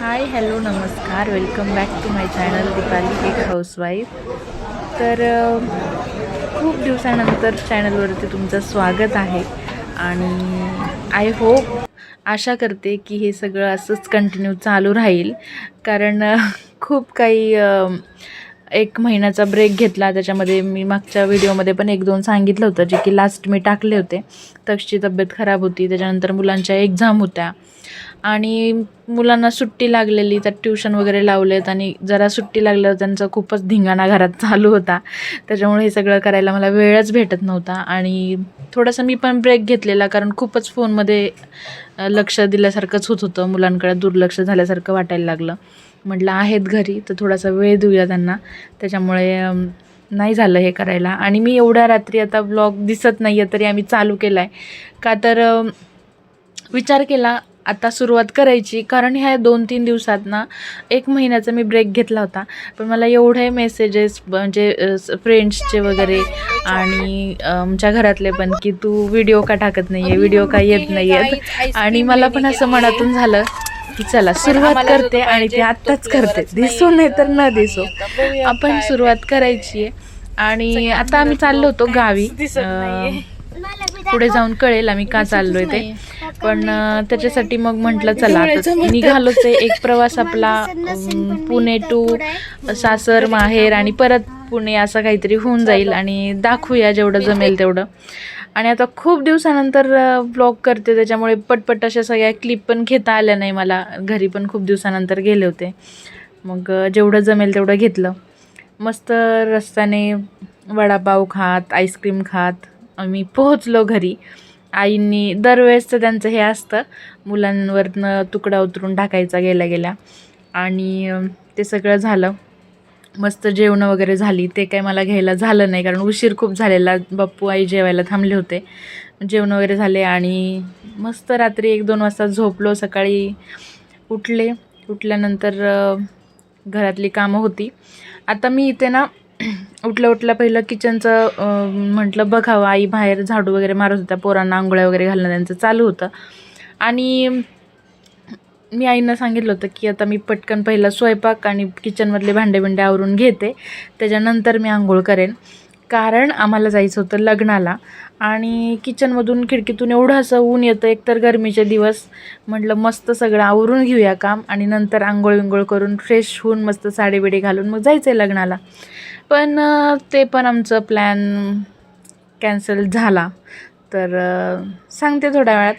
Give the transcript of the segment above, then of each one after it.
हाय hello नमस्कार, welcome back to my channel Deepali एक housewife. तर खूप दिवसानंतर चॅनलवरती तुमचं स्वागत आहे आणि आय होप आशा करते की हे सगळं असंच कंटिन्यू चालू राहील. कारण खूप काही 1 महिन्याचा ब्रेक घेतला. त्याच्यामध्ये मी मागच्या व्हिडिओमध्ये पण 1-2 सांगितलं होतं, जे की लास्ट मी टाकले होते. तक्षची तब्येत खराब होती, त्याच्यानंतर मुलांच्या एक्झाम होत्या आणि मुलांना सुट्टी लागलेली, त्यात ट्यूशन वगैरे लावलेत आणि जरा सुट्टी लागल्यावर त्यांचा खूपच धिंगाणा घरात चालू होता. त्याच्यामुळे हे सगळं करायला मला वेळच भेटत नव्हता आणि थोडासा मी पण ब्रेक घेतलेला, कारण खूपच फोनमध्ये लक्ष दिल्यासारखंच होत होतं. मुलांकडे दुर्लक्ष झाल्यासारखं वाटायला लागलं. म्हटलं आहेत घरी तर थोडासा वेळ देऊया त्यांना. त्याच्यामुळे नाही झालं हे करायला. आणि मी एवढ्या रात्री आता व्लॉग दिसत नाही आहे तरी आम्ही चालू केला आहे का, तर विचार केला आता सुरुवात करायची. कारण ह्या 2-3 दिवसात ना 1 महिन्याचा मी ब्रेक घेतला होता, पण मला एवढे मेसेजेस म्हणजे फ्रेंड्सचे वगैरे आणि आमच्या घरातले पण की तू व्हिडिओ का टाकत नाही आहे, व्हिडिओ का येत नाही आहेत. आणि मला पण असं मनातून झालं की चला सुरुवात करते आणि ते आत्ताच करते, दिसो नाही तर न दिसो आपण सुरुवात करायची आहे. आणि आता आम्ही चाललो होतो गावी. पुढे जाऊन कळेल आम्ही का चाललोय ते, पण त्याच्यासाठी मग म्हटलं चला आता निघालोच आहे. एक प्रवास आपला पुणे टू सासर माहेर आणि परत पुणे असं काहीतरी होऊन जाईल आणि दाखवूया जेवढं जमेल तेवढं. आणि आता खूप दिवसानंतर ब्लॉग करते, त्याच्यामुळे पटपट अशा सगळ्या क्लिप पण घेता आल्या नाही मला. घरी पण खूप दिवसानंतर गेले होते, मग जेवढं जमेल तेवढं घेतलं. मस्त रस्त्याने वडापाव खात आईस्क्रीम खात आम्ही पोहोचलो घरी. आईंनी दरवेळेसचं त्यांचं हे असतं, मुलांवरनं तुकडा उतरून टाकायचा गेल्या गेल्या. आणि ते सगळं झालं. मस्त जेवणं वगैरे झाली. ते काय मला घ्यायला झालं नाही, कारण उशीर खूप झालेला. बाप्पू आई जेवायला थांबले होते. जेवणं वगैरे झाले आणि मस्त रात्री 1-2 वाजता झोपलो. सकाळी उठल्यानंतर घरातली कामं होती. आता मी इथे ना उठल्या पहिलं किचनचं म्हटलं बघावं. आई बाहेर झाडू वगैरे मारत होत्या, पोरांना आंघोळ्या वगैरे घालणं त्यांचं चालू होतं. आणि मी आईंना सांगितलं होतं की आता मी पटकन पहिला स्वयंपाक आणि किचनमधले भांडे आवरून घेते, त्याच्यानंतर मी आंघोळ करेन. कारण आम्हाला जायचं होतं लग्नाला आणि किचनमधून खिडकीतून एवढं असं ऊन येतं, एकतर गरमीचे दिवस. म्हटलं मस्त सगळं आवरून घेऊया काम आणि नंतर आंघोळ करून फ्रेश होऊन मस्त साडीबिडी घालून मग जायचं आहे लग्नाला. पण ते पण आमचं प्लॅन कॅन्सल झाला. तर सांगते थोड्या वेळात.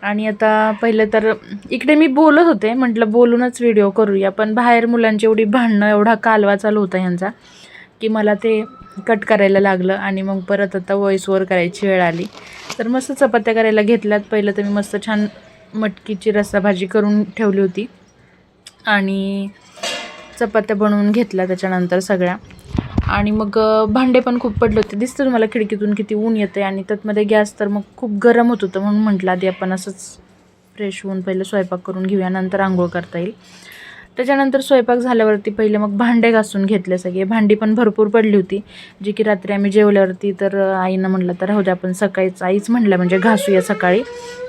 आणि आता पहिलं तर इकडे मी बोलत होते, म्हटलं बोलूनच व्हिडिओ करूया, पण बाहेर मुलांची एवढी भांडणं, एवढा कालवा चालू होता ह्यांचा की मला ते कट करायला लागलं. आणि मग परत आता व्हॉईस ओव्हर करायची वेळ आली. तर मस्त चपात्या करायला घेतल्यात. पहिलं तर मी मस्त छान मटकीची रस्साभाजी करून ठेवली होती आणि चपात्या बनवून घेतल्या त्याच्यानंतर सगळ्या. आणि मग भांडे पण खूप पडले होते. दिसतं तुम्हाला खिडकीतून किती ऊन येते आणि त्यातमध्ये गॅस तर मग खूप गरम होत होतं, म्हणून म्हटलं आधी आपण असंच फ्रेश होऊन पहिलं स्वयंपाक करून घेऊया, नंतर आंघोळ करता येईल. त्याच्यानंतर स्वयंपाक झाल्यावरती पहिले मग भांडे घासून घेतले सगळे. भांडी पण भरपूर पडली होती, जी की रात्री आम्ही जेवल्यावरती तर आईनं म्हटलं तर राहू द्या आपण सकाळीच, आईच म्हटलं म्हणजे घासूया सकाळी.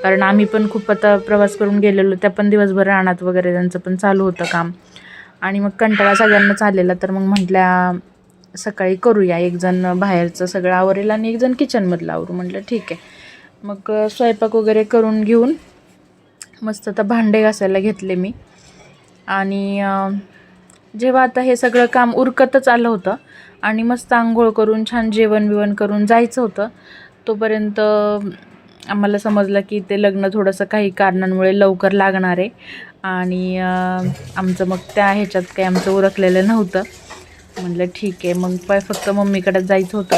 कारण आम्ही पण खूप आता प्रवास करून गेलेलो, त्या पण दिवसभर रानात वगैरे त्यांचं पण चालू होतं काम आणि मग कंटाळा सगळ्यांनाच आलेला. तर मग म्हटल्या सकाळी करूया, एक जण बाहेरचं सगळं आवरेल आणि एक जण किचनमधलं आवरू. म्हटलं ठीक आहे. मग स्वयंपाक वगैरे करून घेऊन मस्त आता भांडे घासायला घेतले मी. आणि जेव्हा आता हे सगळं काम उरकतच आलं होतं आणि मस्त आंघोळ करून छान जेवण करून जायचं होतं, तोपर्यंत आम्हाला समजलं की ते लग्न थोडंसं काही कारणांमुळे लवकर लागणार आहे. आणि आमचं मग त्या ह्याच्यात काही आमचं उरकलेलं नव्हतं. म्हटलं ठीक आहे, मग फक्त मम्मीकडे जायचं होतं,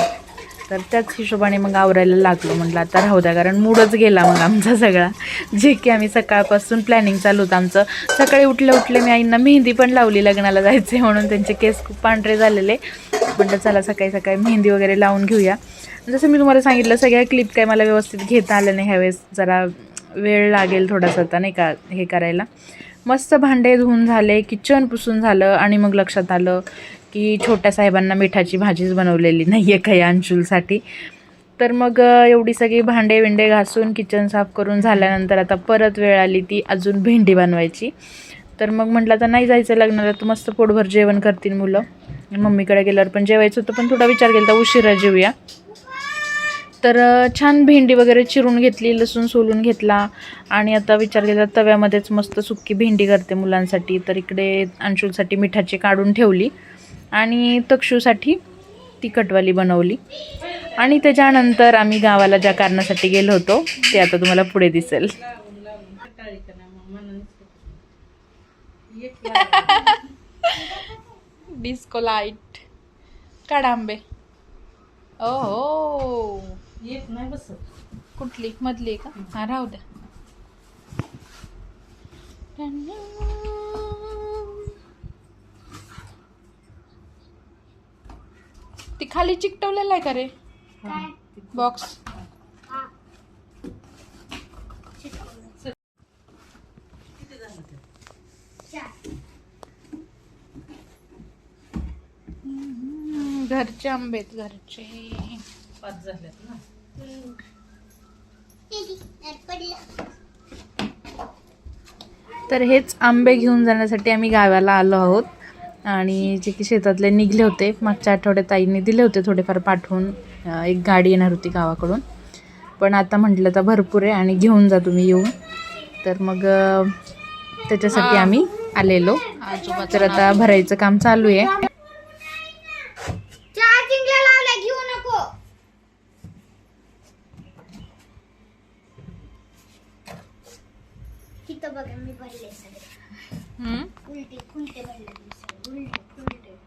तर त्याच हिशोबाने मग आवरायला लागलो. म्हटलं आता राहू द्या, कारण मूडच गेला मग आमचा सगळा, जे की आम्ही सकाळपासून प्लॅनिंग चालू होतं आमचं. सकाळी उठले मी आईंना मेहंदी पण लावली, लग्नाला जायचं आहे म्हणून. त्यांचे केस खूप पांढरे झालेले. म्हटलं चला सकाळी मेहंदी वगैरे लावून घेऊया. जसं मी तुम्हाला सांगितलं, सगळ्या क्लिप काय मला व्यवस्थित घेता आल्या नाही ह्यावेळेस, जरा वेळ लागेल थोडासा आता नाही का हे करायला. मस्त भांडे धुवून झाले, किचन पुसून झालं आणि मग लक्षात आलं की छोट्या साहेबांना मिठाची भाजीच बनवलेली नाही आहे काही अंशुलसाठी. तर मग एवढी सगळी भांडे घासून किचन साफ करून झाल्यानंतर आता परत वेळ आली ती अजून भेंडी बनवायची. तर मग म्हटलं आता नाही जायचं लग्नाला, तर मस्त पोटभर जेवण करतील मुलं. मम्मीकडे गेल्यावर पण जेवायचं होतं, पण थोडा विचार केला तर उशिरा जेवूया. तर छान भेंडी वगैरे चिरून घेतली, लसूण सोलून घेतला आणि आता विचार केला तव्यामध्येच मस्त सुक्की भेंडी करते मुलांसाठी. तर इकडे अंशूसाठी मिठाची काढून ठेवली आणि तक्षूसाठी तिखटवाली बनवली. आणि त्याच्यानंतर आम्ही गावाला ज्या कारणासाठी गेलो होतो ते आता तुम्हाला पुढे दिसेल. डिस्को लाईट काढा आंबे. ओहो एक नाही बस कुठली मधली का? हा राहू द्या. ती खाली चिकटवलेला आहे का रे बॉक्स? घरचे आंबेत घरचे 5 झाल्यात ना. तर हेच आंबे घेऊन जाण्यासाठी आम्ही गावाला आलो आहोत. आणि जे की शेतातले निघले होते, मागच्या आठवड्यात आईने दिले होते थोडेफार पाठवून. एक गाडी येणार होती गावाकडून, पण आता म्हटलं तर भरपूर आहे आणि घेऊन जा तुम्ही येऊन. तर मग त्याच्यासाठी आम्ही आलेलो. तर आता भरायचं काम चालू आहे. घेऊ नको. तिथं बघा मी भरले सगळे. उलटे खुलटे भरले सगळे. उलटे खुलटे.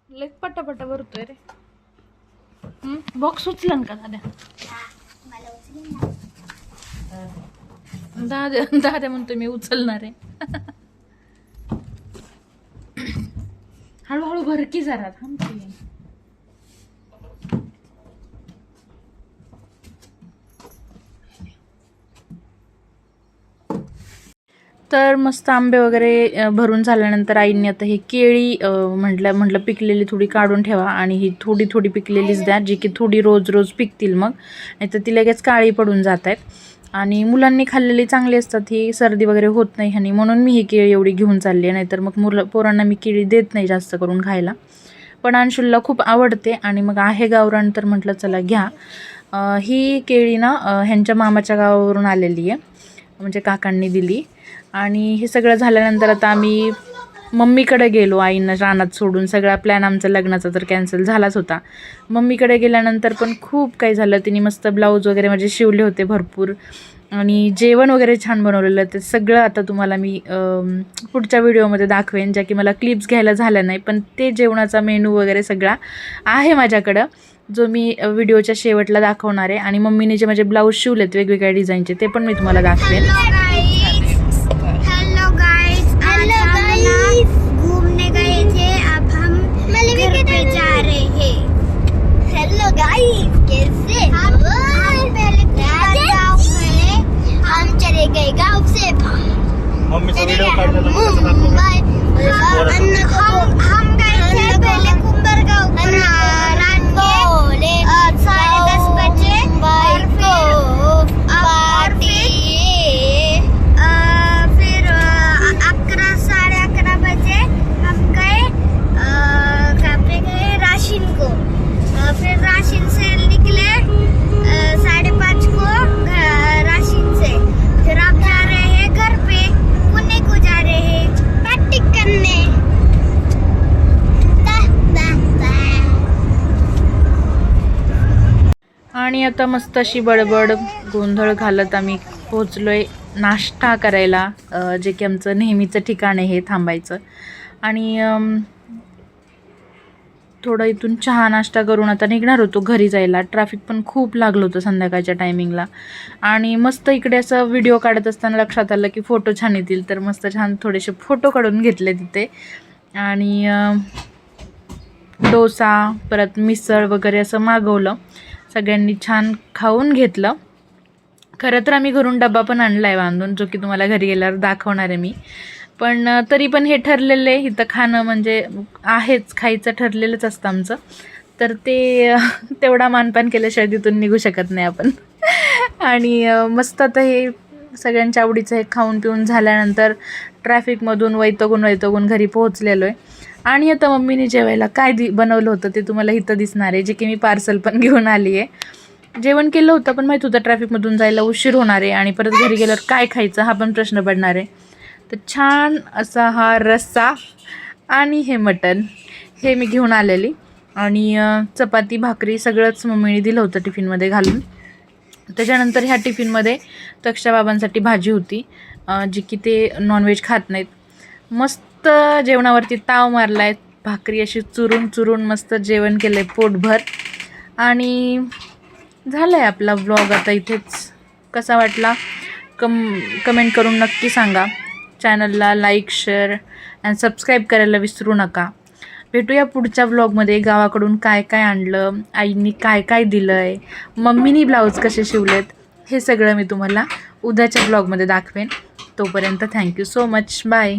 लय पटापटा भरतोय रे. बॉक्स उचलन का दाद्या? मला उचलून ना. दाद्या म्हणतो मी उचलणार आहे. हळूहळू भर की जरा थांबते. तर मस्त आंबे वगैरे भरून झाल्यानंतर आईंनी आता ही केळी म्हटलं पिकलेली थोडी काढून ठेवा आणि ही थोडी थोडी पिकलेलीच द्या, जी की थोडी रोज रोज पिकतील. मग नाही तर ती लगेच काळी पडून जात आहेत. आणि मुलांनी खाल्लेली चांगली असतात, ही सर्दी वगैरे होत नाही ह्यानी, म्हणून मी ही केळी एवढी घेऊन चालली आहे. नाहीतर मग पोरांना मी केळी देत नाही जास्त करून खायला, पण अंशुलला खूप आवडते. आणि मग आहे गावरान तर म्हटलं चला घ्या. ही केळी ना ह्यांच्या मामाच्या गावावरून आलेली आहे, म्हणजे काकांनी दिली. आणि हे सगळं झाल्यानंतर आता आम्ही मम्मीकडे गेलो. आईनं रानात सोडून सगळा प्लॅन आमचा लग्नाचा तर कॅन्सल झालाच होता. मम्मीकडे गेल्यानंतर पण खूप काही झालं. तिने मस्त ब्लाऊज वगैरे माझे शिवले होते भरपूर आणि जेवण वगैरे छान बनवलेलं. ते सगळं आता तुम्हाला मी पुढच्या व्हिडिओमध्ये दाखवेन, ज्या की मला क्लिप्स घ्यायला झाल्या नाही, पण ते जेवणाचा मेनू वगैरे सगळा आहे माझ्याकडं, जो मी व्हिडिओच्या शेवटला दाखवणार आहे. आणि मम्मीने जे माझे ब्लाऊज शिवलेत वेगवेगळ्या डिझाईनचे ते पण मी तुम्हाला दाखवेन. घूमने गए थे, अब हम घर पे जा रहे हैं. हेलो गाइस, कैसे हम पहले गाँव गए, हम चले गए गाँव से मम्मीचा व्हिडिओ काढला ना कसं दाखवलं. हम गए थे पहले कुंभरगांव रात के 10:30 बजे और फिर 11 साढ़े 11 बजे हम गए कहाँ पे गए राशिन को. फिर राशिन से निकले 5:30 को राशिन से. फिर आप जा रहे हैं घर पे, पुणे को जा रहे हैं प्रैक्टिस करने. आणि आता मस्त अशी बडबड गोंधळ घालत आम्ही पोहोचलोय नाश्ता करायला, जे की आमचं नेहमीचं ठिकाण आहे हे थांबायचं. आणि थोडं इथून चहा नाश्ता करून आता निघणार होतो घरी जायला. ट्रॅफिक पण खूप लागलं होतं संध्याकाळच्या टायमिंगला. आणि मस्त इकडे असं व्हिडिओ काढत असताना लक्षात आलं की फोटो छान येतील, तर मस्त छान थोडेसे फोटो काढून घेतले तिथे. आणि डोसा परत मिसळ वगैरे असं मागवलं. सगळ्यांनी छान खाऊन घेतलं. खरं तर आम्ही घरून डबा पण आणला आहे बांधून, जो की तुम्हाला घरी गेल्यावर दाखवणार आहे मी. पण तरी पण हे ठरलेलं आहे इथं खाणं म्हणजे आहेच, खायचं ठरलेलंच असतं आमचं. तर ते तेवढा मानपान केल्याशिवाय तिथून निघू शकत नाही आपण. आणि मस्त आता हे सगळ्यांच्या आवडीचं हे खाऊन पिऊन झाल्यानंतर ट्रॅफिकमधून वैतागून घरी पोहोचलेलो आहे. आणि आता मम्मीने जेवायला काय बनवलं होतं ते तुम्हाला इथं दिसणार आहे, जे की मी पार्सल पण घेऊन आली आहे. जेवण केलं होतं पण माहीत होतं ट्रॅफिकमधून जायला उशीर होणार आहे आणि परत घरी गेल्यावर काय खायचं हा पण प्रश्न पडणार आहे. तर छान असा हा रस्सा आणि हे मटण हे मी घेऊन आलेली. आणि चपाती भाकरी सगळंच मम्मीने दिलं होतं टिफिनमध्ये घालून. त्याच्यानंतर ह्या टिफिनमध्ये तक्षा बाबांसाठी भाजी होती, जी की ते नॉनव्हेज खात नाहीत. मस्त जेवणावरती ताव मारला आहे, भाकरी अशी चुरून मस्त जेवण केलं आहे पोटभर. आणि झालं आहे आपला व्लॉग आता इथेच. कसा वाटला कमेंट करून नक्की सांगा. चॅनलला लाईक शेअर आणि सबस्क्राईब करायला विसरू नका. भेटूया पुढच्या व्लॉगमध्ये. गावाकडून काय काय आणलं, आईनी काय काय दिलं आहे, मम्मीनी ब्लाऊज कसे शिवलेत, हे सगळं मी तुम्हाला उद्याच्या व्लॉगमध्ये दाखवेन. तोपर्यंत थँक्यू सो मच. बाय.